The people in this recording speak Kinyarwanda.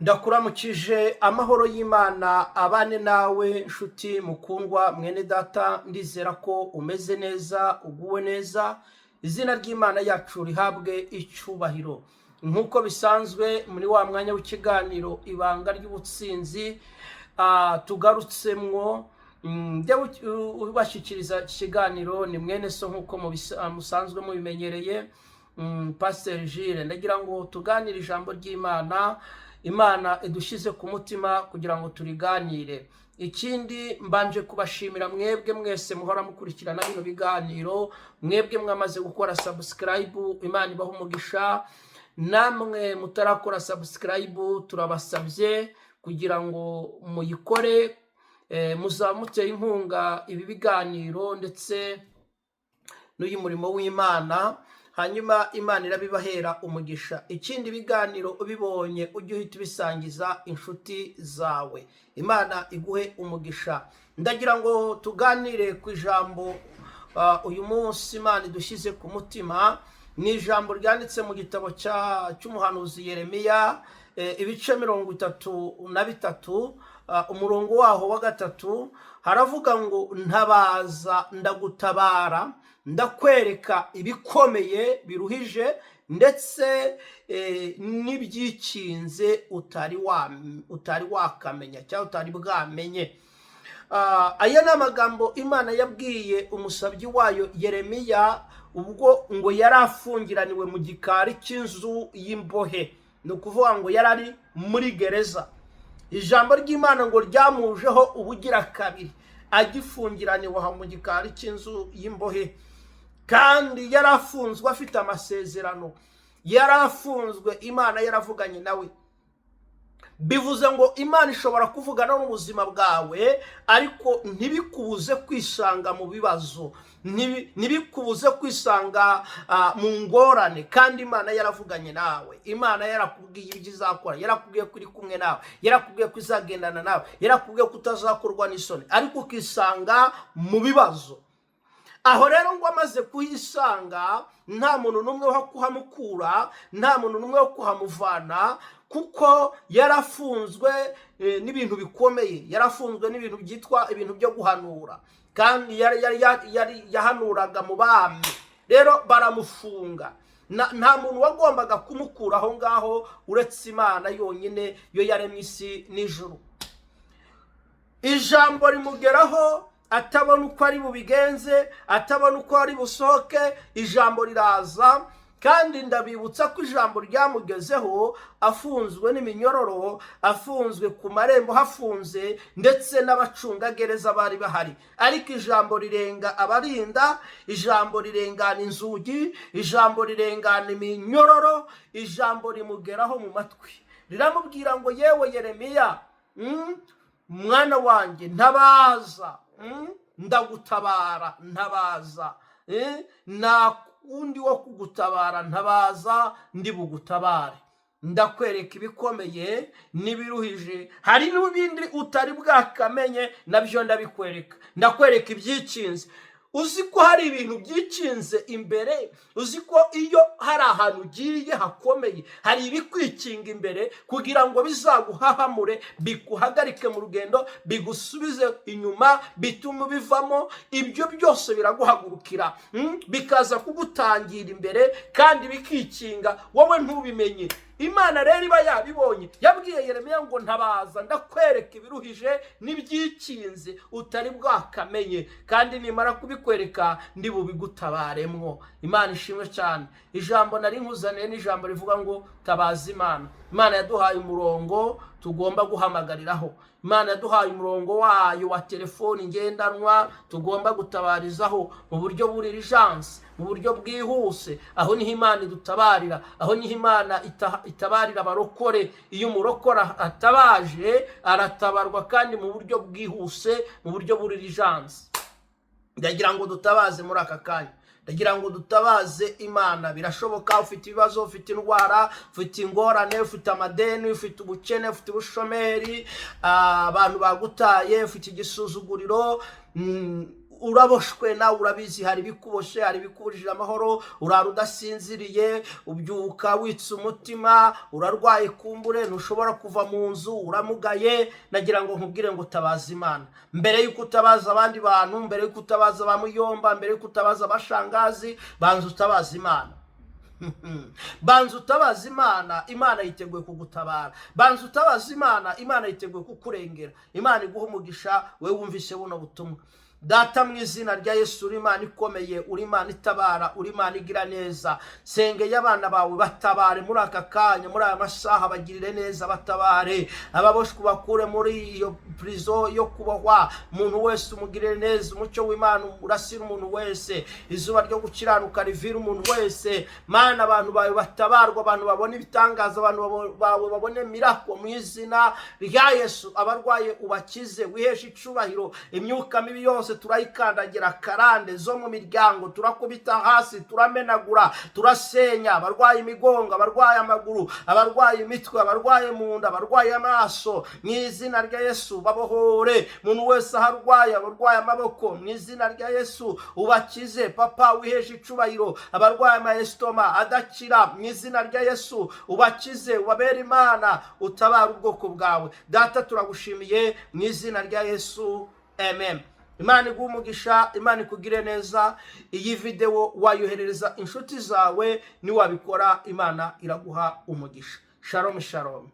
Ndakuramukije amahoro y'Imana abane nawe nshuti mukundwa mwene data, ndizera ko umeze neza uguwe neza. Izina ry'Imana yacu rihabwe icyubahiro. Nkuko bisanzwe muri wa mwanya w'ikiganiro ibanga ry'ubutsinzi, tugarutsemwo ubashikiriza ikiganiro ni mwene so nkuko musanzwe mubimenyereye, Prophète Jules. Ndagira ngo tuganire ijambo ry'Imana. Imana idushize ku mutima kugira ngo turiganire. Ikindi mbanje kubashimira mwebwe mwese muhora mukurikirana bino biganiro, mwebwe mwamaze gukora subscribe, Imana ibaha umugisha. Namwe mutarakora subscribe turabasabye kugira ngo muyikore, muzamutse inkunga ibi biganiro ndetse n'uyu murimo w'Imana, hanyuma Imana irabibahera umugisha. Ikindi biganiro ubibonye ujye uhita ubisangiza inshuti zawe. Imana iguhe umugisha. Ndagira ngo tuganire ku ijambo uyu munsi Imana idushize ku mutima. Ni ijambo ryanditse mu gitabo cy'umuhanuzi Yeremiya, ibice 33, umurongo waho wa 3, haravuga ngo ntabaza ndagutabara, ndakwereka ibikomeye biruhije ndetse n'ibyikinze utari wakamenya cyangwa utari bwamenye. Aya ni amagambo Imana yabwiye umusabyi wayo Yeremiya ubwo ngo yari afungiraniwe mu gikari cy'inzu y'imbohe. Ni ukuvuga ngo yari ari muri gereza. Ijambo ry'Imana ngo ryamujeho ubugira kabiri agifungiraniwe mu gikari cy'inzu y'imbohe, kandi yari afunzwe afite amasezerano, yari afunzwe Imana yaravuganye nawe. Bivuze ngo Imana ishobora kuvugana n'ubuzima bwawe, ariko ntibikubuze kwisanga mu bibazo, ntibikubuze kwisanga mu ngorane, kandi Imana yaravuganye nawe. Imana yarakubwiye ibyo izakora, yarakubwiye ko iri kumwe nawe, yarakubwiye ko izagendana nawe, yarakubwiye ko utazakorwa n'isoni, ariko ukisanga mu bibazo. Aho rero ngo amaze kuhisanga, nta muntu n'umwe wo kuhamukura, nta muntu n'umwe wo kuhamuvana, kuko yarafunzwe n'ibintu bikomeye, yarafunzwe n'ibintu byitwa ibintu byo guhanura, kandi yahanuraga mu bami. Rero baramufunga. Nta muntu wagombaga kumukura aho ngaho uretse Imana yonyine, yo yaremye isi n'ijuru. Ijambo rimugeraho atabona uko ari bubigenze, atabona uko ari busohoke, ijambo riraza. Kandi ndabibutsa ko ijambo ryamugezeho afunzwe n'iminyororo, afunzwe ku marembo hafunze, ndetse n'abacungagereza bari bahari. Ariko ijambo rirenga abarinda, ijambo rirengana inzugi, ijambo rirengana iminyororo, ijambo rimugeraho mu matwi. Riramubwira ngo yewe Yeremiya, mwana wanjye, ntabaza, ndagutabara, ntabaza, nta undi wo kugutabara, ntabaza ndi bugutabare. Ndakwereka ibikomeye n'ibiruhije, hari n'ibindi utari bwakamenye, nabyo ndabikwereka. Ndakwereka ibyikinze. Uzi ko hari ibintu byikinze imbere, uzi ko iyo hari ahantu ugiye hakomeye, hari ibikwikinga imbere kugira ngo bizaguhahamure, bikuhagarike mu rugendo, bigusubize inyuma, bitume bivamo. Ibyo byose biraguhagurukira, bikaza kugutangira imbere, kandi bikikinga wowe ntubimenye. Imana rero iba yabibonye, yabwiye Yeremiya ngo ntabaza ndakwereka ibiruhije n'ibyikinze utari bwakamenye, kandi nimara kubikwereka ndi bubigutabaremwo. Imana ishimwe cyane. Ijambo nari nkuzaniye ni ijambo rivuga ngo tabaza Imana. Imana yaduhaye umurongo tugomba guhamagariraho. Imana yaduhaye umurongo wayo wa telefoni ngendanwa tugomba gutabarizaho mu buryo bw'urgence, mu buryo bwihuse. Aho niho Imana idutabarira, aho niho Imana itabarira abarokore. Iyo umurokora atabaje aratabarwa, kandi mu buryo bwihuse, mu buryo bw'urgence. Ndagira ngo dutabaze muri aka kanya. Ndagira ngo dutabaze Imana. Birashoboka ufite ibibazo, ufite indwara, ufite ingorane, ufite amadeni, ufite ubukene, ufite ubushomeri, abantu bagutaye, ufite igisuzuguriro, uraboshwe nawe urabizi, hari ibikuboshe, hari ibikubujije amahoro, urara udasinziriye, ubyuka witse umutima, urarwaye kumbure, ntushobora kuva mu nzu, uramugaye. Nagira ngo nkubwire ngo utabaza Imana. Mbere yuko utabaza abandi bantu, mbere yuko utabaza ba muyomba, mbere yuko utabaza abashangazi, banza utabaza Imana. Banza utabaza Imana, Imana yiteguye kugutabara. Banza utabaza Imana, Imana yiteguye kukurengera. Imana iguha umugisha we wumvise buno butumwa. Data, mu izina rya Yesu, uri Imana ikomeye, uri Imana itabara, uri Imana igira neza. Sengeye abana bawe batabare muri aka kanya, muri aya masaha, bagirire neza, batabare. Ababoshwe bakure muri iyo prison yo kubohwa. Umuntu wese umugirire neza, umucyo w'Imana urasira umuntu wese, izuba ryo gukiranuka rivira umuntu wese. Mana, abantu bawe batabarwa, abantu babone ibitangaza, abantu bawe babone mirako mu izina rya Yesu. Abarwaye ubakize, wiheshe icubahiro. Imyuka mibi yose turayikandagira, karande zo mu miryango turakubita hasi, turamenagura, turasenya. Abarwaye imigongo, abarwaye amaguru, abarwaye imitwe, abarwaye mu nda, abarwaye amaso, mu izina rya Yesu babohore. Umuntu wese aharwaye, abarwaye amaboko, mu izina rya Yesu ubakize. Papa, wiheshe icubahiro. Abarwaye amaestoma adakira, mu izina rya Yesu ubakize, ubabere Imana, utabara ubwoko bwawe. Data, turagushimiye mu izina rya Yesu, amen. Imana iguha umugisha, Imana ikugire neza. Iyi video wayoherereza inshuti zawe, niwabikora Imana iraguha umugisha. Shalom shalom.